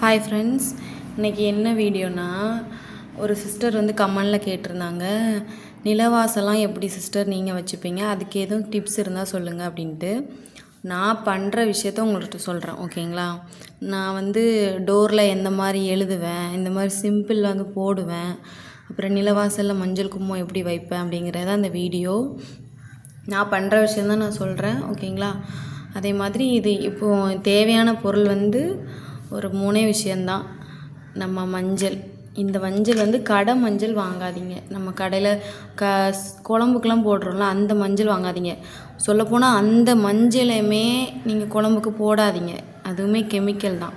Hi friends, இன்றைக்கி என்ன வீடியோனா, ஒரு சிஸ்டர் வந்து கமெண்டில் கேட்டிருந்தாங்க, நிலவாசலாம் எப்படி சிஸ்டர் நீங்கள் வச்சுப்பீங்க, அதுக்கு எதுவும் டிப்ஸ் இருந்தால் சொல்லுங்கள் அப்படின்ட்டு. நான் பண்ணுற விஷயத்த உங்கள்கிட்ட சொல்கிறேன், ஓகேங்களா. நான் வந்து டோரில் எந்த மாதிரி எழுதுவேன், இந்த மாதிரி சிம்பிள் வந்து போடுவேன், அப்புறம் நிலவாசலில் மஞ்சள் குங்குமம் எப்படி வைப்பேன் அப்படிங்கிறத அந்த வீடியோ. நான் பண்ணுற விஷயந்தான் நான் சொல்கிறேன், ஓகேங்களா. அதே மாதிரி இது இப்போது தேவையான பொருள் வந்து ஒரு 3 விஷயந்தான். நம்ம மஞ்சள், இந்த மஞ்சள் வந்து கடை மஞ்சள் வாங்காதீங்க. நம்ம கடையில் குழம்புக்கெலாம் போடுறோம்ல, அந்த மஞ்சள் வாங்காதீங்க. சொல்லப்போனால் அந்த மஞ்சளையுமே நீங்கள் குழம்புக்கு போடாதீங்க, அதுவுமே கெமிக்கல் தான்.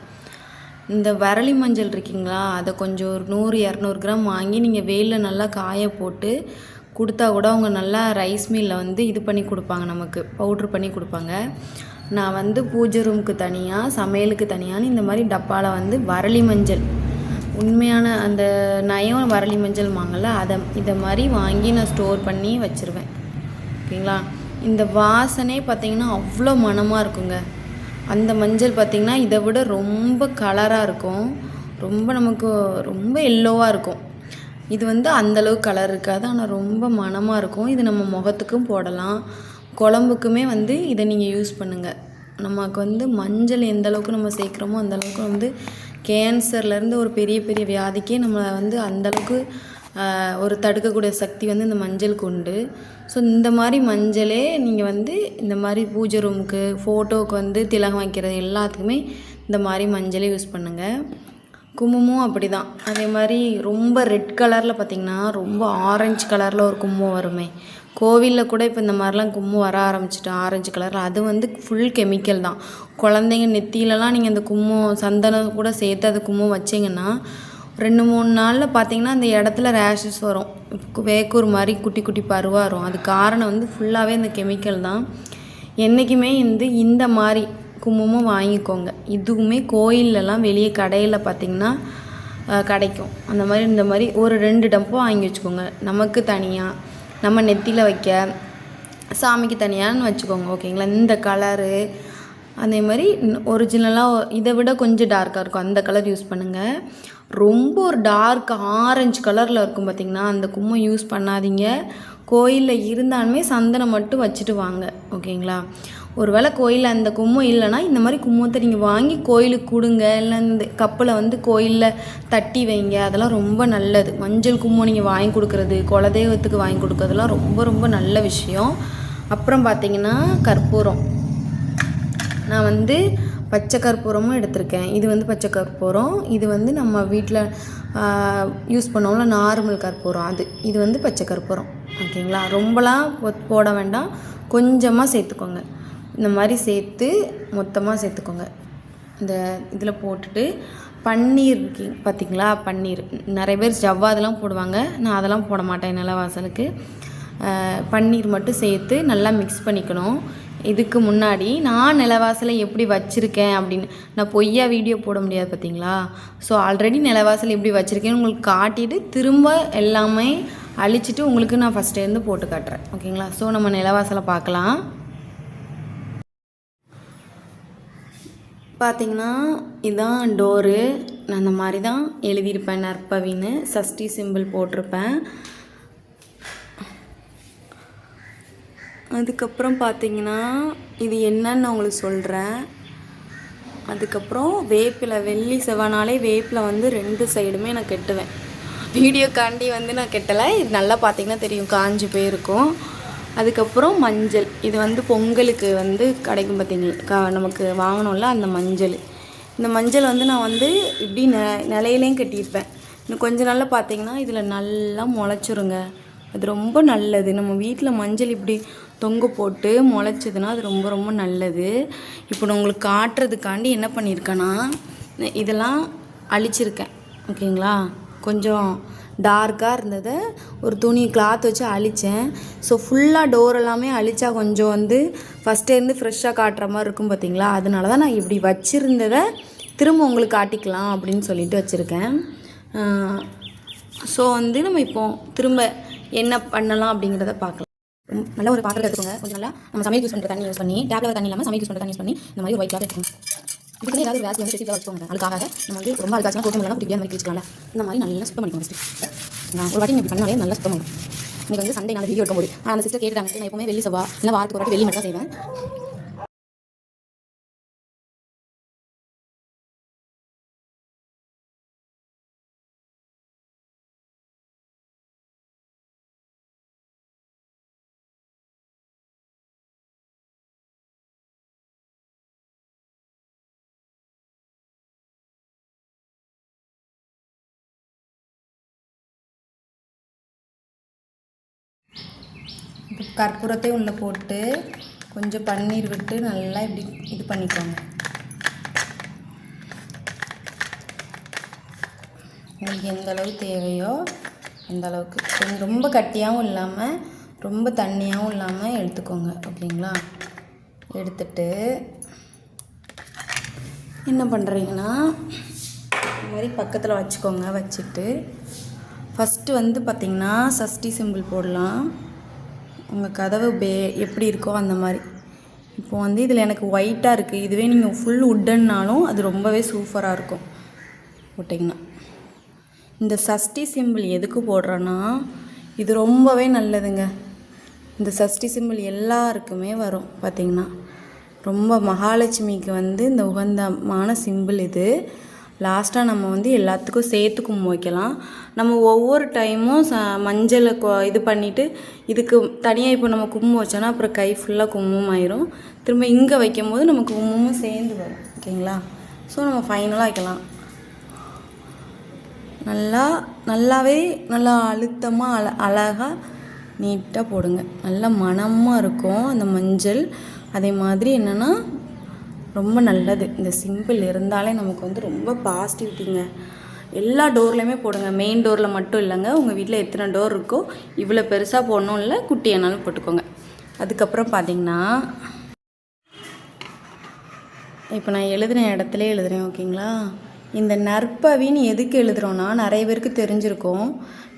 இந்த வரலி மஞ்சள் இருக்குங்களா, அதை கொஞ்சம் ஒரு 100-200 கிராம் வாங்கி நீங்கள் வெயிலில் நல்லா காய போட்டு கொடுத்தா கூட அவங்க நல்லா ரைஸ் மில்லில் வந்து இது பண்ணி கொடுப்பாங்க, நமக்கு பவுட்ரு பண்ணி கொடுப்பாங்க. நான் வந்து பூஜை ரூமுக்கு தனியாக, சமையலுக்கு தனியான்னு இந்த மாதிரி டப்பாவில் வந்து வரலி மஞ்சள், உண்மையான அந்த நயம் வரலி மஞ்சள் வாங்கல, இதை மாதிரி வாங்கி நான் ஸ்டோர் பண்ணி வச்சுருவேன், ஓகேங்களா. இந்த வாசனை பார்த்திங்கன்னா அவ்வளோ மணமாக இருக்குங்க. அந்த மஞ்சள் பார்த்திங்கன்னா இதை விட ரொம்ப கலராக இருக்கும், ரொம்ப நமக்கு ரொம்ப எல்லோவாக இருக்கும். இது வந்து அந்தளவுக்கு கலர் இருக்காது, ஆனால் ரொம்ப மணமாக இருக்கும். இது நம்ம முகத்துக்கும் போடலாம், குழம்புக்குமே வந்து இதை நீங்கள் யூஸ் பண்ணுங்கள். நமக்கு வந்து மஞ்சள் எந்த அளவுக்கு நம்ம சேர்க்குறோமோ அந்தளவுக்கு வந்து கேன்சர்லேருந்து ஒரு பெரிய பெரிய வியாதிக்கே நம்மளை வந்து அந்தளவுக்கு ஒரு தடுக்கக்கூடிய சக்தி வந்து இந்த மஞ்சளுக்கு உண்டு. ஸோ இந்த மாதிரி மஞ்சளே நீங்கள் வந்து இந்த மாதிரி பூஜை ரூமுக்கு, ஃபோட்டோவுக்கு வந்து திலகம் வைக்கிறது எல்லாத்துக்குமே இந்த மாதிரி மஞ்சளே யூஸ் பண்ணுங்கள். குங்குமம் அப்படி தான். அதே மாதிரி ரொம்ப ரெட் கலரில் பார்த்திங்கன்னா ரொம்ப ஆரஞ்சு கலரில் ஒரு குங்குமம் வருமே, கோவிலில் கூட இப்போ இந்த மாதிரிலாம் குங்குமம் வர ஆரம்பிச்சிட்டு ஆரஞ்சு கலரில், அது வந்து ஃபுல் கெமிக்கல் தான். குழந்தைங்க நெத்தியிலலாம் நீங்கள் அந்த குங்குமம் சந்தனம் கூட சேர்த்து அது குங்குமம் வச்சிங்கன்னா 2-3 நாளில் பார்த்திங்கன்னா அந்த இடத்துல ரேஷஸ் வரும், வேக்கூர் மாதிரி குட்டி குட்டி பருவாக வரும். அது காரணம் வந்து ஃபுல்லாகவே இந்த கெமிக்கல் தான். என்றைக்குமே இந்த மாதிரி குங்குமம் வாங்கிக்கோங்க. இதுவுமே கோயிலெலாம் வெளியே கடையில் பார்த்திங்கன்னா கிடைக்கும். அந்த மாதிரி இந்த மாதிரி ஒரு 2 டப்போ வாங்கி வச்சுக்கோங்க, நமக்கு தனியாக, நம்ம நெத்தியில் வைக்க, சாமிக்கு தனியான்னு வச்சுக்கோங்க, ஓகேங்களா. இந்த கலரு அதே மாதிரி ஒரிஜினலாக இதை விட கொஞ்சம் டார்க்காக இருக்கும் அந்த கலர் யூஸ் பண்ணுங்கள். ரொம்ப ஒரு டார்க் ஆரஞ்சு கலரில் இருக்கும் பார்த்திங்கன்னா, அந்த குங்குமம் யூஸ் பண்ணாதீங்க. கோயிலில் இருந்தாலுமே சந்தனம் மட்டும் வச்சுட்டு வாங்க, ஓகேங்களா. ஒரு வேளை கோயிலில் அந்த குங்குமம் இல்லைன்னா இந்த மாதிரி குங்குமத்தை நீங்கள் வாங்கி கோயிலுக்கு கொடுங்க, இல்லை இந்த கப்பில் வந்து கோயிலில் தட்டி வைங்க, அதெல்லாம் ரொம்ப நல்லது. மஞ்சள் குங்குமம் நீங்கள் வாங்கி கொடுக்குறது, குலதெய்வத்துக்கு வாங்கி கொடுக்குறதுலாம் ரொம்ப ரொம்ப நல்ல விஷயம். அப்புறம் பார்த்திங்கன்னா கற்பூரம், நான் வந்து பச்சை கற்பூரமும் எடுத்திருக்கேன். இது வந்து பச்சை கற்பூரம், இது வந்து நம்ம வீட்டில் யூஸ் பண்ணுவோம்ல நார்மல் கற்பூரம், இது வந்து பச்சை கற்பூரம், ஓகேங்களா. ரொம்பலாம் போட வேண்டாம், கொஞ்சமாக சேர்த்துக்கோங்க. இந்த மாதிரி சேர்த்து மொத்தமாக சேர்த்துக்கோங்க. இந்த இதில் போட்டுட்டு பன்னீர் பார்த்திங்களா, பன்னீர் நிறைய பேர் ஜவ்வாதெல்லாம் போடுவாங்க, நான் அதெல்லாம் போட மாட்டேன். நிலவாசலுக்கு பன்னீர் மட்டும் சேர்த்து நல்லா மிக்ஸ் பண்ணிக்கணும். இதுக்கு முன்னாடி நான் நிலவாசலை எப்படி வச்சுருக்கேன் அப்படின்னு நான் பொய்யா வீடியோ போட முடியாது பார்த்திங்களா. ஸோ ஆல்ரெடி நிலவாசல் எப்படி வச்சுருக்கேன்னு உங்களுக்கு காட்டிட்டு திரும்ப எல்லாமே அழிச்சிட்டு உங்களுக்கு நான் ஃபஸ்ட்டேருந்து போட்டு காட்டுறேன், ஓகேங்களா. ஸோ நம்ம நிலவாசலை பார்க்கலாம். பார்த்திங்கன்னா இதுதான் டோரு, நான் அந்த மாதிரி தான் எழுதியிருப்பேன், நற்பவின்னு சஷ்டி சிம்பிள் போட்டிருப்பேன். அதுக்கப்புறம் பார்த்திங்கன்னா இது என்னன்னு உங்களுக்கு சொல்கிறேன். அதுக்கப்புறம் வேப்பிலை, வெள்ளி செவ்வானாலே வேப்பிலை வந்து 2 சைடுமே நான் கெட்டுவேன். வீடியோக்காண்டி வந்து நான் கெட்டலை, இது நல்லா பார்த்திங்கன்னா தெரியும், காஞ்சி போயிருக்கும். அதுக்கப்புறம் மஞ்சள், இது வந்து பொங்கலுக்கு வந்து கிடைக்கும் பார்த்திங்களா, நமக்கு வாங்கணும்ல அந்த மஞ்சள். இந்த மஞ்சள் வந்து நான் வந்து இப்படி நிலையிலையும் கட்டியிருப்பேன். இன்னும் கொஞ்சம் நாளில் பார்த்திங்கன்னா இதில் நல்லா முளைச்சிருங்க, அது ரொம்ப நல்லது. நம்ம வீட்டில் மஞ்சள் இப்படி தொங்க போட்டு முளைச்சதுன்னா அது ரொம்ப ரொம்ப நல்லது. இப்போ நான் உங்களுக்கு காட்டுறதுக்காண்டி என்ன பண்ணியிருக்கேன்னா இதெல்லாம் அழிச்சிருக்கேன், ஓகேங்களா. கொஞ்சம் டார்க்காக இருந்ததை ஒரு துணி கிளாத் வச்சு அழித்தேன். ஸோ ஃபுல்லாக டோர் எல்லாமே அழித்தா கொஞ்சம் வந்து ஃபஸ்ட்டேருந்து ஃப்ரெஷ்ஷாக காட்டுற மாதிரி இருக்கும் பார்த்திங்களா. அதனால தான் நான் இப்படி வச்சுருந்ததை திரும்ப உங்களுக்கு காட்டிக்கலாம் அப்படின்னு சொல்லிட்டு வச்சுருக்கேன். ஸோ வந்து நம்ம இப்போது திரும்ப என்ன பண்ணலாம் அப்படிங்கிறத பார்க்கலாம். நல்லா ஒரு பாத்திரம் எடுத்துக்கோங்க, கொஞ்சம் நல்லா நம்ம சமையல் யூஸ் பண்ணுற தண்ணி யூஸ் பண்ணி, டேப்ல தண்ணி இல்லாமல் சமையல் யூஸ் பண்ணுற தண்ணி யூஸ் பண்ணி இந்த மாதிரி ஒரு ஒயிட் கிளாத் எடுத்துக்கோங்க. இதுக்கு ஏதாவது ஒரு வேஸ்ட் வந்து செட்டில் வச்சுக்கோங்க. அதுக்காக நம்ம வந்து ரொம்ப அழுக்காச்சுனா கோட்டை எல்லாம் குட்டி மாதிரி வச்சுக்கலாம்ல. இந்த மாதிரி நல்லா சுத்தம் பண்ணிக்கோங்க ஃபஸ்ட்டு. நான் ஒரு வாட்டி இப்படி பண்ணாலே நல்லா சுத்தம் பண்ணும். இன்னைக்கு வந்து சண்டே நான் வீடியோ எடுக்கும்போது அந்த சிஸ்டர் கேட்டுட்டாங்க, நான் எப்பவுமே வெள்ளி செவ்வாய் இல்லை வாரத்துக்கு ஒரு வாட்டி வெள்ளி மட்டும் தான் செய்வேன். இப்போ கற்பூரத்தை உள்ளே போட்டு கொஞ்சம் பன்னீர் விட்டு நல்லா இப்படி இது பண்ணிக்கோங்க. உங்களுக்கு எந்த அளவுக்கு தேவையோ அந்த அளவுக்கு கொஞ்சம் ரொம்ப கட்டியாகவும் இல்லாமல் ரொம்ப தண்ணியாகவும் இல்லாமல் எடுத்துக்கோங்க. ஓகேங்களா? எடுத்துட்டு என்ன பண்ணுறீங்கன்னா இந்த மாதிரி பக்கத்தில் வச்சுக்கோங்க. வச்சுட்டு ஃபஸ்ட்டு வந்து பார்த்திங்கன்னா சஷ்டி சிம்பிள் போடலாம். உங்கள் கதவு எப்படி இருக்கோ அந்த மாதிரி. இப்போ வந்து இதில் எனக்கு ஒயிட்டாக இருக்குது. இதுவே நீங்கள் ஃபுல் உட்டன்னாலும் அது ரொம்பவே சூப்பராக இருக்கும் போட்டிங்கன்னா. இந்த சஷ்டி சிம்பிள் எதுக்கு போடுறோன்னா இது ரொம்பவே நல்லதுங்க. இந்த சஷ்டி சிம்பிள் எல்லாருக்குமே வரும். பார்த்திங்கன்னா ரொம்ப மகாலட்சுமிக்கு வந்து இந்த உகந்தமான சிம்பிள் இது. லாஸ்ட்டாக நம்ம வந்து எல்லாத்துக்கும் சேர்த்து குங்குமம் வைக்கலாம். நம்ம ஒவ்வொரு டைமும் மஞ்சளை இது பண்ணிவிட்டு இதுக்கு தனியாக இப்போ நம்ம குங்குமம் வச்சோன்னா அப்புறம் கை ஃபுல்லாக குங்குமம் ஆயிரும். திரும்ப இங்கே வைக்கும் போது நமக்கு குங்குமமும் சேர்ந்து வரும். ஓகேங்களா? ஸோ நம்ம ஃபைனலாக வைக்கலாம். நல்லாவே நல்லா அழுத்தமாக அழகாக நீட்டாக போடுங்க. நல்லா மணமாக இருக்கும் அந்த மஞ்சள். அதே மாதிரி என்னென்னா ரொம்ப நல்லது. இந்த சிம்பிள் இருந்தாலே நமக்கு வந்து ரொம்ப பாசிட்டிவிட்டிங்க. எல்லா டோர்லையுமே போடுங்க. மெயின் டோரில் மட்டும் இல்லைங்க. உங்கள் வீட்டில் எத்தனை டோர் இருக்கோ இவ்வளோ பெருசாக போடணும் இல்லை குட்டியானாலும் போட்டுக்கோங்க. அதுக்கப்புறம் பார்த்திங்கன்னா இப்போ நான் எழுதின இடத்துல எழுதுகிறேன். ஓகேங்களா? இந்த நற்பவின்னு எதுக்கு எழுதுகிறோன்னா நிறைய பேருக்கு தெரிஞ்சிருக்கும்.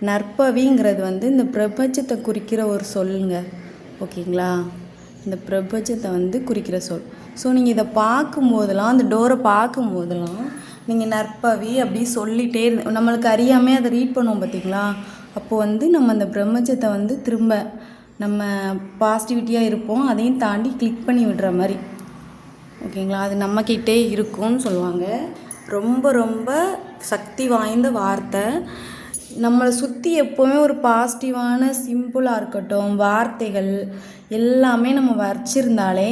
நற்பவிங்கிறது வந்து இந்த பிரபஞ்சத்தை குறிக்கிற ஒரு சொல்லுங்க. ஓகேங்களா? இந்த பிரபஞ்சத்தை வந்து குறிக்கிற சொல். ஸோ நீங்கள் இதை பார்க்கும்போதெல்லாம் அந்த டோரை பார்க்கும்போதெல்லாம் நீங்கள் நற்பவி அப்படி சொல்லிகிட்டே நம்மளுக்கு அறியாமல் அதை ரீட் பண்ணுவோம் பார்த்திங்களா? அப்போது வந்து நம்ம அந்த பிரபஞ்சத்தை வந்து திரும்ப நம்ம பாசிட்டிவிட்டியாக இருப்போம். அதையும் தாண்டி கிளிக் பண்ணி விடுற மாதிரி. ஓகேங்களா? அது நம்மக்கிட்டே இருக்கும்னு சொல்லுவாங்க. ரொம்ப ரொம்ப சக்தி வாய்ந்த வார்த்தை. நம்மளை சுற்றி எப்போவுமே ஒரு பாசிட்டிவான சிம்பிளாக இருக்கட்டும் வார்த்தைகள் எல்லாமே நம்ம வச்சிருந்தாலே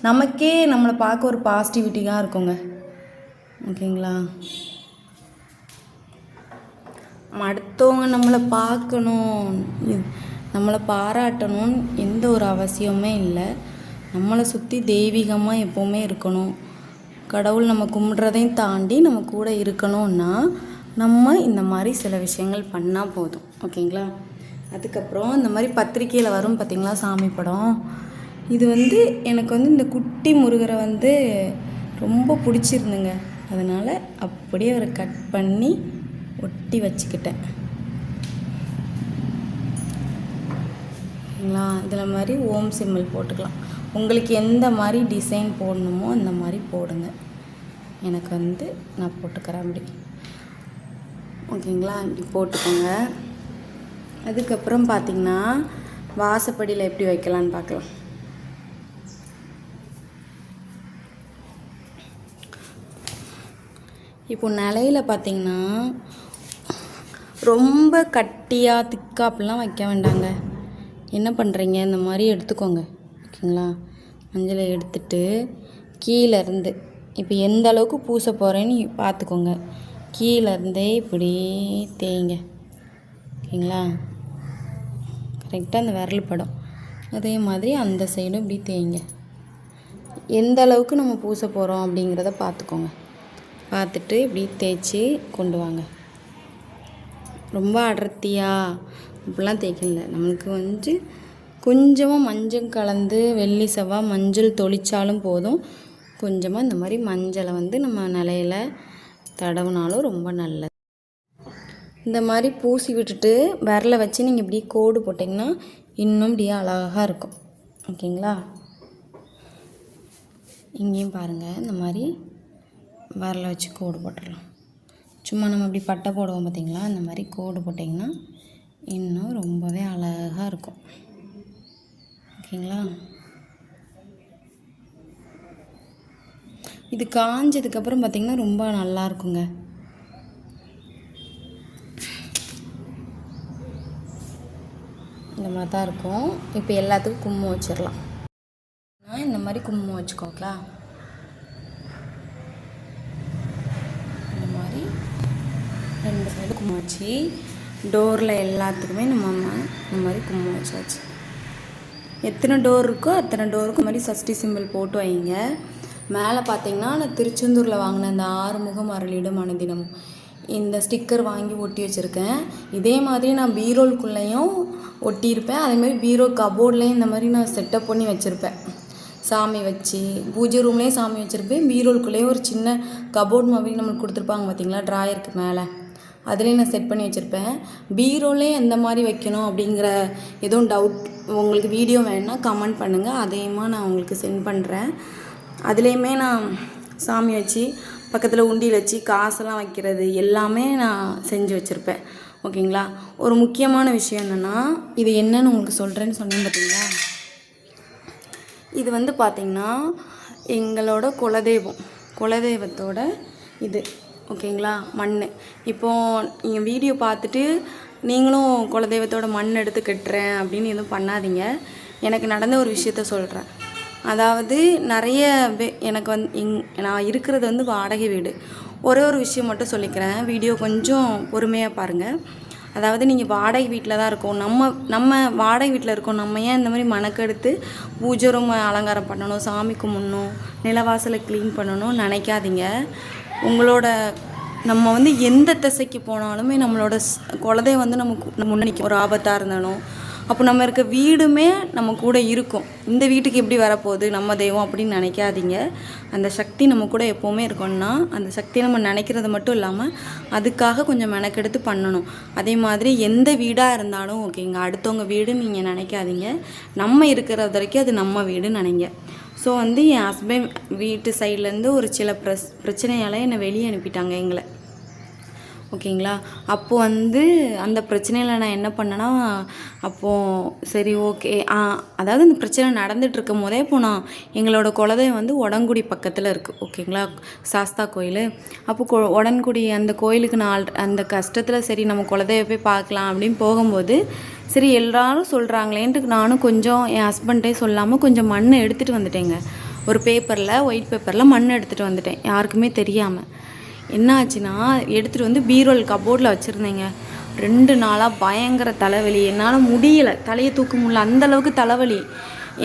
நமக்கே நம்மளை பார்க்க ஒரு பாசிட்டிவிட்டியாக இருக்குங்க. ஓகேங்களா? அடுத்தவங்க நம்மளை பார்க்கணும் நம்மளை பாராட்டணும்னு எந்த ஒரு அவசியமே இல்லை. நம்மளை சுற்றி தெய்வீகமாக எப்போவுமே இருக்கணும். கடவுள் நம்ம கும்பிட்றதையும் தாண்டி நம்ம கூட இருக்கணும்னா நம்ம இந்த மாதிரி சில விஷயங்கள் பண்ணால் போதும். ஓகேங்களா? அதுக்கப்புறம் இந்த மாதிரி பத்திரிக்கையில் வரும் பார்த்திங்களா சாமி படம். இது வந்து எனக்கு வந்து இந்த குட்டி முருகரை வந்து ரொம்ப பிடிச்சிருந்துங்க. அதனால் அப்படியே அவரை கட் பண்ணி ஒட்டி வச்சுக்கிட்டேன். ஓகேங்களா? இதில் மாதிரி ஓம் சிம்பிள் போட்டுக்கலாம். உங்களுக்கு எந்த மாதிரி டிசைன் போடணுமோ அந்த மாதிரி போடுங்க. எனக்கு வந்து நான் போட்டுக்கிறேன் அப்படி. ஓகேங்களா? இப்படி போட்டுக்கோங்க. அதுக்கப்புறம் பார்த்திங்கன்னா வாசப்படியில் எப்படி வைக்கலான்னு பார்க்கலாம். இப்போ நிலையில் பார்த்திங்கன்னா ரொம்ப கட்டியாக திக்காக அப்படிலாம் வைக்க வேண்டாங்க. என்ன பண்ணுறீங்க, இந்த மாதிரி எடுத்துக்கோங்க. ஓகேங்களா? மஞ்சளை எடுத்துட்டு கீழேருந்து இப்போ எந்த அளவுக்கு பூச போகிறேன்னு பார்த்துக்கோங்க. கீழேருந்தே இப்படி தேய்ங்க. ஓகேங்களா? கரெக்டாக அந்த விரல் படம். அதே மாதிரி அந்த சைடும் இப்படி தேய்ங்க. எந்த அளவுக்கு நம்ம பூச போகிறோம் அப்படிங்கிறத பார்த்துக்கோங்க. பார்த்துட்டு இப்படி தேய்ச்சி கொண்டு வாங்க. ரொம்ப அடர்த்தியாக அப்படிலாம் தேய்க்கல. நம்மளுக்கு வந்து கொஞ்சமாக மஞ்சள் கலந்து வெள்ளி செவ்வாய் மஞ்சள் தொளிச்சாலும் போதும். கொஞ்சமாக இந்த மாதிரி மஞ்சளை வந்து நம்ம நிலையில் தடவினாலும் ரொம்ப நல்லது. இந்த மாதிரி பூசி விட்டுட்டு விரலை வச்சு நீங்கள் இப்படி கோடு போட்டிங்கன்னா இன்னும் இப்படியே அழகாக இருக்கும். ஓகேங்களா? இங்கேயும் பாருங்கள் இந்த மாதிரி விரல வச்சு கோடு போட்டுடலாம். சும்மா நம்ம இப்படி பட்டை போடுவோம் பார்த்திங்களா, அந்த மாதிரி கோடு போட்டிங்கன்னா இன்னும் ரொம்பவே அழகாக இருக்கும். ஓகேங்களா? இது காஞ்சதுக்கப்புறம் பார்த்திங்கன்னா ரொம்ப நல்லா இருக்குங்க. இந்த மாதிரி தான் இருக்கும். இப்போ எல்லாத்துக்கும் குங்குமம் வச்சிடலாம். இந்த மாதிரி குங்குமம் வச்சுக்கோங்களா. இந்த மாதிரி 2 சைடு குங்குமம் வச்சு டோரில் எல்லாத்துக்குமே நம்ம இந்த மாதிரி குங்குமம் வச்சாச்சு. எத்தனை டோர் இருக்கோ அத்தனை டோருக்கு மாதிரி சஷ்டி சிம்பிள் போட்டு வைங்க. மேலே பார்த்தீங்கன்னா நான் திருச்செந்தூரில் வாங்கின இந்த 6 முகம் அருளிடும் அனுதினம் இந்த ஸ்டிக்கர் வாங்கி ஒட்டி வச்சுருக்கேன். இதே மாதிரி நான் பீரோல்குள்ளேயும் ஒட்டியிருப்பேன். அதேமாதிரி பீரோ கபோர்ட்லேயும் இந்த மாதிரி நான் செட்டப் பண்ணி வச்சுருப்பேன். சாமி வச்சு பூஜை ரூம்லேயும் சாமி வச்சுருப்பேன். பீரோல்குள்ளேயும் ஒரு சின்ன கபோர்ட் மாதிரி நம்மளுக்கு கொடுத்துருப்பாங்க பார்த்திங்களா, ட்ராயருக்கு மேலே, அதுலேயும் நான் செட் பண்ணி வச்சுருப்பேன். பீரோலே எந்த மாதிரி வைக்கணும் அப்படிங்கிற எதுவும் டவுட் உங்களுக்கு வீடியோ வேணுன்னா கமெண்ட் பண்ணுங்கள், அதையுமா நான் உங்களுக்கு சென்ட் பண்ணுறேன். அதுலேயுமே நான் சாமி வச்சு பக்கத்தில் உண்டியில் வச்சு காசெல்லாம் வைக்கிறது எல்லாமே நான் செஞ்சு வச்சுருப்பேன். ஓகேங்களா? ஒரு முக்கியமான விஷயம் என்னென்னா, இது என்னன்னு உங்களுக்கு சொல்கிறேன்னு சொன்னேன் பார்த்தீங்களா, இது வந்து பார்த்திங்கன்னா எங்களோட குலதெய்வத்தோட இது. ஓகேங்களா? மண். இப்போது நீங்கள் வீடியோ பார்த்துட்டு நீங்களும் குலதெய்வத்தோட மண் எடுத்து கட்டுறேன் அப்படின்னு எதுவும் பண்ணாதீங்க. எனக்கு நடந்த ஒரு விஷயத்த சொல்கிறேன். அதாவது நிறைய எனக்கு நான் இருக்கிறது வந்து வாடகை வீடு. ஒரே ஒரு விஷயம் மட்டும் சொல்லிக்கிறேன், வீடியோ கொஞ்சம் பொறுமையாக பாருங்கள். அதாவது நீங்கள் வாடகை வீட்டில் தான் இருக்கோம், நம்ம வாடகை வீட்டில் இருக்கோம், நம்ம ஏன் இந்த மாதிரி மெனக்கெடுத்து பூஜை ரூம் அலங்காரம் பண்ணணும், சாமி கும்பிடணும், நிலவாசலை க்ளீன் பண்ணணும் நினைக்காதீங்க. உங்களோட நம்ம வந்து எந்த திசைக்கு போனாலுமே நம்மளோட குலதெய்வம் வந்து நமக்கு முன்னாடி ஒரு ஆபத்தாக இருந்தாலும் அப்போ நம்ம இருக்க வீடுமே நம்ம கூட இருக்கும். இந்த வீட்டுக்கு எப்படி வரப்போகுது நம்ம தெய்வம் அப்படின்னு நினைக்காதீங்க. அந்த சக்தி நம்ம கூட எப்போவுமே இருக்கணும்னா அந்த சக்தியை நம்ம நினைக்கிறது மட்டும் இல்லாமல் அதுக்காக கொஞ்சம் மெனக்கெடுத்து பண்ணணும். அதே மாதிரி எந்த வீடாக இருந்தாலும் ஓகேங்க, அடுத்தவங்க வீடுன்னு நீங்கள் நினைக்காதீங்க. நம்ம இருக்கிற வரைக்கும் அது நம்ம வீடுன்னு நினைங்க. ஸோ வந்து என் ஹஸ்பண்ட் வீட்டு சைட்லேருந்து ஒரு சில பிரச்சனையால் என்னை வெளியே அனுப்பிட்டாங்க எங்களை. ஓகேங்களா? அப்போது வந்து அந்த பிரச்சனையில் நான் என்ன பண்ணேன்னா, அப்போது சரி ஓகே அதாவது அந்த பிரச்சனை நடந்துகிட்ருக்கும் போதே இப்போ நான் எங்களோட குலதெய்வம் வந்து உடன்குடி பக்கத்தில் இருக்குது. ஓகேங்களா? சாஸ்தா கோயில். அப்போ உடன்குடி அந்த கோயிலுக்கு நான் அந்த கஷ்டத்தில் சரி நம்ம குலதெய்வம் போய் பார்க்கலாம் அப்படின்னு போகும்போது சரி எல்லாரும் சொல்கிறாங்களேன்ட்டு நானும் கொஞ்சம் என் ஹஸ்பண்ட்டே சொல்லாமல் கொஞ்சம் மண் எடுத்துகிட்டு வந்துட்டேங்க. ஒரு பேப்பரில் ஒயிட் பேப்பரில் மண் எடுத்துகிட்டு வந்துட்டேன் யாருக்குமே தெரியாமல். என்ன ஆச்சுன்னா, எடுத்துகிட்டு வந்து பீரோல் கபோர்டில் வச்சுருந்தேங்க. 2 நாளாக பயங்கர தலைவலி, என்னால் முடியலை, தலையை தூக்க முடியல, அந்தளவுக்கு தலைவலி.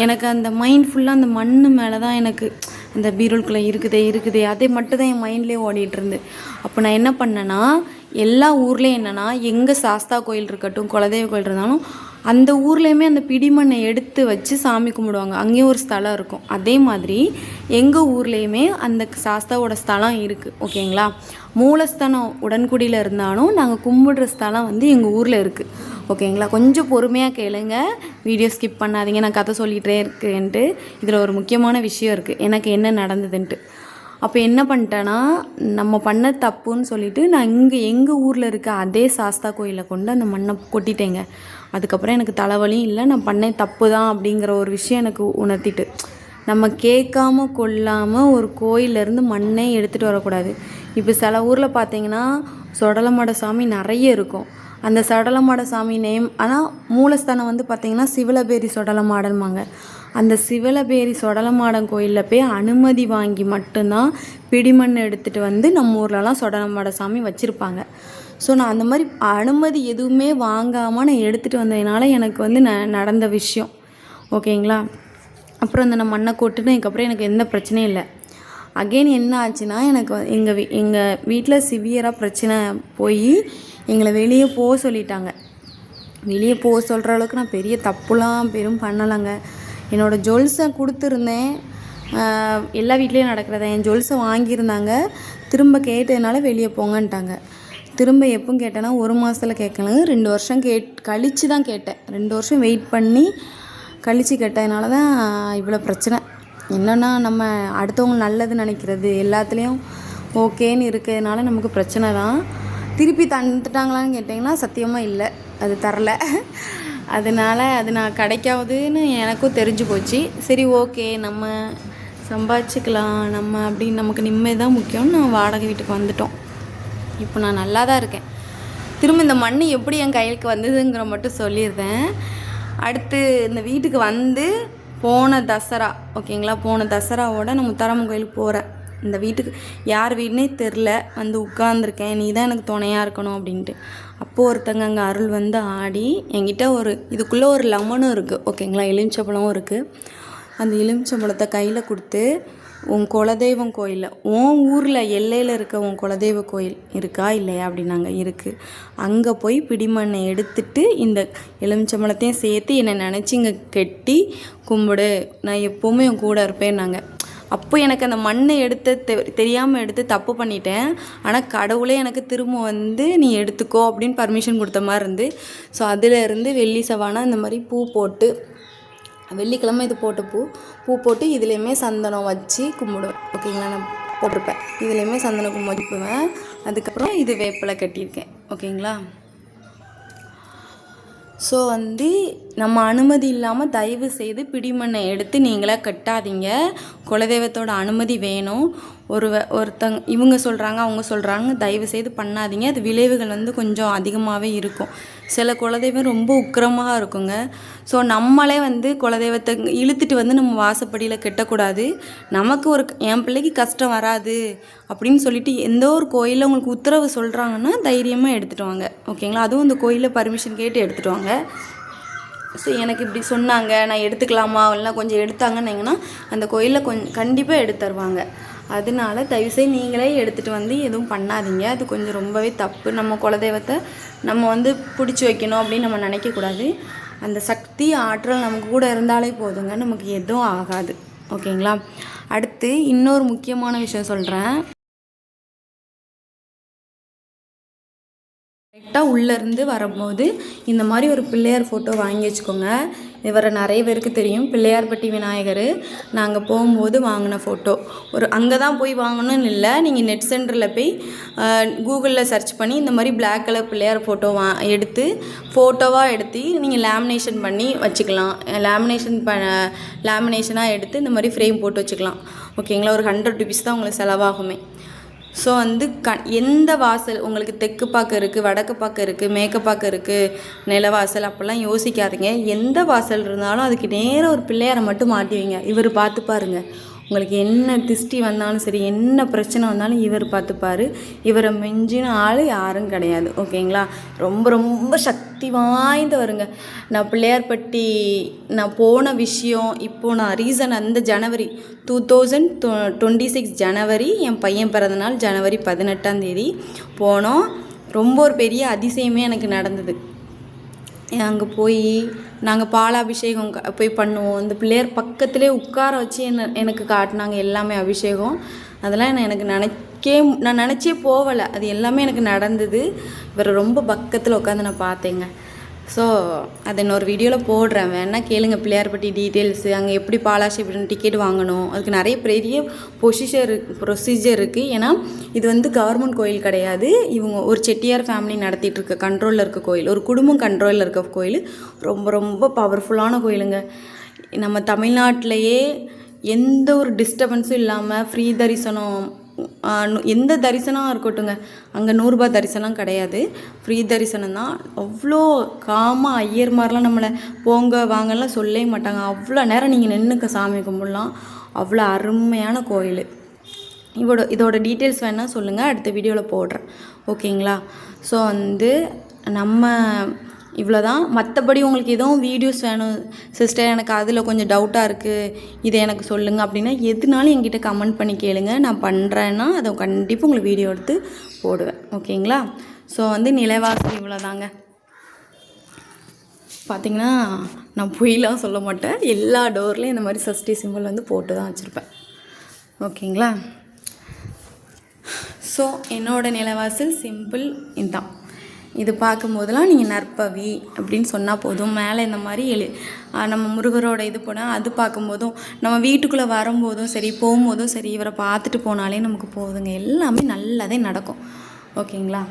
எனக்கு அந்த மைண்ட் ஃபுல்லாக அந்த மண் மேலே தான் எனக்கு அந்த பீரோல்குள்ளே இருக்குதே அதே மட்டும் தான் என் மைண்ட்லேயே ஓடிட்டுருந்து. அப்போ நான் என்ன பண்ணேன்னா, எல்லா ஊர்லேயும் என்னென்னா எங்கே சாஸ்தா கோயில் இருக்கட்டும் குலதெய்வ கோயில் இருந்தாலும் அந்த ஊர்லேயுமே அந்த பிடிமண்ணை எடுத்து வச்சு சாமி கும்பிடுவாங்க. அங்கேயும் ஒரு ஸ்தலம் இருக்கும். அதே மாதிரி எங்கள் ஊர்லேயுமே அந்த சாஸ்தாவோட ஸ்தலம் இருக்குது. ஓகேங்களா? மூலஸ்தானம் உடன்குடியில் இருந்தாலும் நாங்கள் கும்பிடுற ஸ்தலம் வந்து எங்கள் ஊரில் இருக்குது. ஓகேங்களா? கொஞ்சம் பொறுமையாக கேளுங்க, வீடியோ ஸ்கிப் பண்ணாதீங்க. நான் கதை சொல்லிகிட்டே இருக்கேன்ட்டு இதில் ஒரு முக்கியமான விஷயம் இருக்குது, எனக்கு என்ன நடந்ததுன்ட்டு. அப்போ என்ன பண்ணிட்டேன்னா, நம்ம பண்ண தப்புன்னு சொல்லிவிட்டு நான் எங்கள் ஊரில் இருக்க அதே சாஸ்தா கோயிலில் கொண்டு அந்த மண்ணை கொட்டிட்டேங்க. அதுக்கப்புறம் எனக்கு தலைவலியும் இல்லை, நான் பண்ணேன் தப்பு தான் அப்படிங்கிற ஒரு விஷயம் எனக்கு உணர்த்திட்டு. நம்ம கேட்காம கொள்ளாமல் ஒரு கோயிலேருந்து மண்ணே எடுத்துகிட்டு வரக்கூடாது. இப்போ சில ஊரில் பார்த்தீங்கன்னா சொடலமாட சாமி நிறைய இருக்கும். அந்த சொடலமாட சாமி நேம் ஆனால் மூலஸ்தானம் வந்து பார்த்திங்கன்னா சிவலபேரி சொடலமாடன்பாங்க. அந்த சிவலபேரி சொடலமாடன் கோயிலில் போய் அனுமதி வாங்கி மட்டும்தான் பிடிமண் எடுத்துகிட்டு வந்து நம்ம ஊர்லலாம் சொடலமாட சாமி வச்சுருப்பாங்க. ஸோ நான் அந்த மாதிரி அனுமதி எதுவுமே வாங்காமல் நான் எடுத்துகிட்டு வந்ததுனால எனக்கு வந்து நடந்த விஷயம். ஓகேங்களா? அப்புறம் அந்த நான் மண்ணை கொட்டினதுக்கப்புறம் எனக்கு எந்த பிரச்சனையும் இல்லை. அகெயின் என்ன ஆச்சுன்னா, எனக்கு எங்கள் வீட்டில் சிவியராக பிரச்சனை போய் எங்களை வெளியே போக சொல்லிட்டாங்க. வெளியே போக சொல்கிற அளவுக்கு நான் பெரிய தப்புலாம் பெரும் பண்ணலைங்க. என்னோடய ஜுவல்ஸை கொடுத்துருந்தேன், எல்லா வீட்லேயும் நடக்கிறத. என் ஜுவல்ஸை வாங்கியிருந்தாங்க, திரும்ப கேட்டதுனால வெளியே போங்கன்ட்டாங்க. திரும்ப எப்பவும் கேட்டேன்னா 1 மாதத்தில் கேட்கலங்க, 2 வருஷம் கழித்து தான் கேட்டேன். 2 வருஷம் வெயிட் பண்ணி கழித்து கேட்டதுனால தான் இவ்வளோ பிரச்சனை. என்னென்னா நம்ம அடுத்தவங்க நல்லது நினைக்கிறது எல்லாத்துலேயும் ஓகேன்னு இருக்கிறதுனால நமக்கு பிரச்சனை தான். திருப்பி தந்துட்டாங்களான்னு கேட்டிங்கன்னா சத்தியமாக இல்லை, அது தரல. அதனால் அது நான் கிடைக்காதுன்னு எனக்கும் தெரிஞ்சு போச்சு. சரி ஓகே, நம்ம சம்பாதிச்சிக்கலாம், நம்ம அப்படின்னு நமக்கு நிம்மதி தான் முக்கியம்னு நான் வாடகை வீட்டுக்கு வந்துட்டோம். இப்போ நான் நல்லா தான் இருக்கேன். திரும்ப இந்த மண் எப்படி என் கைக்கு வந்ததுங்கிற மட்டும் சொல்லியிருந்தேன். அடுத்து இந்த வீட்டுக்கு வந்து போன தசரா, ஓகேங்களா, போன தசராவோட நான் முத்தாரம்மன் கோயிலுக்கு போகிறேன். இந்த வீட்டுக்கு யார் வீடுனே தெரில, வந்து உட்காந்துருக்கேன், நீ தான் எனக்கு துணையாக இருக்கணும் அப்படின்ட்டு. அப்போது ஒருத்தங்க அங்கே அருள் வந்து ஆடி என்கிட்ட இதுக்குள்ளே ஒரு லெமனும் இருக்குது, ஓகேங்களா, எலுமிச்சம்பழமும் இருக்குது. அந்த எலுமிச்சம்பழத்தை கையில் கொடுத்து, உன் குலதெய்வம் கோயிலில், உன் ஊரில் எல்லையில் இருக்க உன் குலதெய்வ கோயில் இருக்கா இல்லையா அப்படின்னாங்க. இருக்குது. அங்கே போய் பிடிமண்ணை எடுத்துட்டு இந்த எலுமிச்சம்பழத்தையும் சேர்த்து என்னை நினச்சி இங்கே கெட்டி கும்பிடு, நான் எப்போவுமே என் கூட இருப்பேன்னாங்க. அப்போ எனக்கு அந்த மண்ணை தெரியாமல் எடுத்து தப்பு பண்ணிட்டேன். ஆனால் கடவுளே எனக்கு திரும்ப வந்து நீ எடுத்துக்கோ அப்படின்னு பர்மிஷன் கொடுத்த மாதிரி இருந்து. ஸோ அதிலேருந்து வெள்ளி செவ்வானா இந்த மாதிரி பூ போட்டு, வெள்ளிக்கிழமை இது போட்ட பூ போட்டு இதுலேயுமே சந்தனம் வச்சு கும்பிடுவேன், ஓகேங்களா. நான் போட்டிருப்பேன், இதுலேயுமே சந்தனம் கும்பி வச்சுக்குவேன். அதுக்கப்புறம் இது வேப்பிலை கட்டியிருக்கேன், ஓகேங்களா. ஸோ வந்து நம்ம அனுமதி இல்லாமல் தயவு செய்து பிடிமண்ணை எடுத்து நீங்களே கட்டாதீங்க. குலதெய்வத்தோட அனுமதி வேணும். இவங்க சொல்கிறாங்க, அவங்க சொல்கிறாங்க, தயவு செய்து பண்ணாதீங்க. அது விளைவுகள் வந்து கொஞ்சம் அதிகமாகவே இருக்கும். சில குலதெய்வம் ரொம்ப உக்கிரமாக இருக்குங்க. ஸோ நம்மளே வந்து குலதெய்வத்தை இழுத்துட்டு வந்து நம்ம வாசப்படியில் கட்டக்கூடாது. நமக்கு என் பிள்ளைக்கு கஷ்டம் வராது அப்படின்னு சொல்லிட்டு எந்த ஒரு கோயிலில் உங்களுக்கு உத்தரவு சொல்கிறாங்கன்னா தைரியமாக எடுத்துகிட்டு வாங்க, ஓகேங்களா. அதுவும் இந்த கோயிலில் பர்மிஷன் கேட்டு எடுத்துகிட்டு வாங்க. ஸோ எனக்கு இப்படி சொன்னாங்க, நான் எடுத்துக்கலாமா இல்லைனா கொஞ்சம் எடுத்தாங்கன்னீங்கன்னா அந்த கோயிலில் கண்டிப்பாக எடுத்து தருவாங்க. அதனால தயவுசெய்து நீங்களே எடுத்துகிட்டு வந்து எதுவும் பண்ணாதீங்க. அது கொஞ்சம் ரொம்பவே தப்பு. நம்ம குலதெய்வத்தை நம்ம வந்து பிடிச்சி வைக்கணும் அப்படின்னு நம்ம நினைக்கக்கூடாது. அந்த சக்தி ஆற்றல் நமக்கு கூட இருந்தாலே போதுங்க, நமக்கு எதுவும் ஆகாது, ஓகேங்களா. அடுத்து இன்னொரு முக்கியமான விஷயம் சொல்கிறேன். கரெக்டாக உள்ளேருந்து வரும்போது இந்த மாதிரி ஒரு பிள்ளையார் ஃபோட்டோ வாங்கி வச்சுக்கோங்க. இவரை நிறைய பேருக்கு தெரியும், பிள்ளையார்பட்டி விநாயகர். நாங்கள் போகும்போது வாங்கின ஃபோட்டோ. அங்கே தான் போய் வாங்கணும்னு இல்லை, நீங்கள் நெட் சென்டரில் போய் கூகுளில் சர்ச் பண்ணி இந்த மாதிரி பிளாக் கலர் பிள்ளையார் ஃபோட்டோ எடுத்து ஃபோட்டோவாக எடுத்து நீங்கள் லேமினேஷன் பண்ணி வச்சுக்கலாம். லேமினேஷனாக எடுத்து இந்த மாதிரி ஃப்ரேம் போட்டு வச்சுக்கலாம், ஓகேங்களா. ஒரு 100 rupees தான் உங்களுக்கு செலவாகுமே. ஸோ வந்து எந்த வாசல் உங்களுக்கு தெற்கு பார்க்க இருக்குது, வடக்கு பார்க்க இருக்குது, மேற்கு பார்க்க இருக்குது, நிலவாசல் அப்படிலாம் யோசிக்காதீங்க. எந்த வாசல் இருந்தாலும் அதுக்கு நேராக ஒரு பிள்ளையாரை மட்டும் மாட்டி வைங்க. இவர் பார்த்து பாருங்க, உங்களுக்கு என்ன திஷ்டி வந்தாலும் சரி, என்ன பிரச்சனை வந்தாலும் இவர் பார்த்துப்பார். இவரை மிஞ்சின ஆள் யாரும் கிடையாது, ஓகேங்களா. ரொம்ப ரொம்ப சக்தி வாய்ந்தவருங்க. நான் பிள்ளையார்பட்டி நான் போன விஷயம் இப்போது நான் ரீசன் அந்த ஜனவரி 2026 ஜனவரி என் பையன் பிறந்தநாள் ஜனவரி 18 போனோம். ரொம்ப ஒரு பெரிய அதிசயமே எனக்கு நடந்தது. அங்கே போய் நாங்கள் பாலாபிஷேகம் போய் பண்ணுவோம். அந்த பிள்ளையார் பக்கத்துலேயே உட்கார வச்சு எனக்கு காட்டினாங்க எல்லாமே அபிஷேகம். அதெல்லாம் நான் நினச்சே போகலை, அது எல்லாமே எனக்கு நடந்தது. இவரை ரொம்ப பக்கத்தில் உட்காந்து நான் பார்த்தேங்க. ஸோ அதை இன்னொரு வீடியோவில் போடுறேன், வேணால் கேளுங்க. பிள்ளையார்பட்டி டீட்டெயில்ஸு, அங்கே எப்படி பாலாபிஷேகம் டிக்கெட் வாங்கணும், அதுக்கு நிறைய பெரிய ப்ரொசீஜர் இருக்குது. ஏன்னா இது வந்து கவர்மெண்ட் கோயில் கிடையாது, இவங்க ஒரு செட்டியார் ஃபேமிலி நடத்திட்டு இருக்க கண்ட்ரோலில் இருக்க கோயில், ஒரு குடும்பம் கண்ட்ரோலில் இருக்க கோயில். ரொம்ப ரொம்ப பவர்ஃபுல்லான கோயிலுங்க. நம்ம தமிழ்நாட்டிலையே எந்த ஒரு டிஸ்டர்பன்ஸும் இல்லாமல் ஃப்ரீ தரிசனம், எந்த தரிசனம் இருக்கட்டுங்க, அங்கே 100 ரூபாய் தரிசனம் கிடையாது, ஃப்ரீ தரிசனம் தான். அவ்வளோ காமாக ஐயர் மாதிரிலாம் நம்மளை போங்க வாங்கலாம் சொல்லவே மாட்டாங்க. அவ்வளோ நேரம் நீங்கள் நின்றுக்க சாமி கும்பிடலாம். அவ்வளோ அருமையான கோயில். இதோட டீட்டெயில்ஸ் வேணால் சொல்லுங்கள், அடுத்த வீடியோவில் போடுறேன், ஓகேங்களா. ஸோ வந்து நம்ம இவ்வளோ தான். மற்றபடி உங்களுக்கு எதுவும் வீடியோஸ் வேணும் சிஸ்டர், எனக்கு அதில் கொஞ்சம் டவுட்டாக இருக்குது, இதை எனக்கு சொல்லுங்கள் அப்படின்னா எதுனாலும் என்கிட்ட கமெண்ட் பண்ணி கேளுங்க. நான் பண்ணுறேன்னா அதை கண்டிப்பாக உங்களுக்கு வீடியோ எடுத்து போடுவேன், ஓகேங்களா. ஸோ வந்து நிலைவாசல் இவ்வளோ தாங்க. பார்த்திங்கன்னா நான் பொய்லாம் சொல்ல மாட்டேன், எல்லா டோர்லேயும் இந்த மாதிரி சஷ்டி சிம்பிள் வந்து போட்டு தான் வச்சுருப்பேன், ஓகேங்களா. ஸோ என்னோடய நிலைவாசல் சிம்பிள் இதுதான். இது பார்க்கும்போதெல்லாம் நீங்கள் நற்பவி அப்படின்னு சொன்னால் போதும். மேலே இந்த மாதிரி நம்ம முருகரோட இது போனால் அது பார்க்கும்போதும், நம்ம வீட்டுக்குள்ளே வரும்போதும் சரி, போகும்போதும் சரி, இவரை பார்த்துட்டு போனாலே நமக்கு போதுங்க. எல்லாமே நல்லதே நடக்கும். ஓகேங்களா?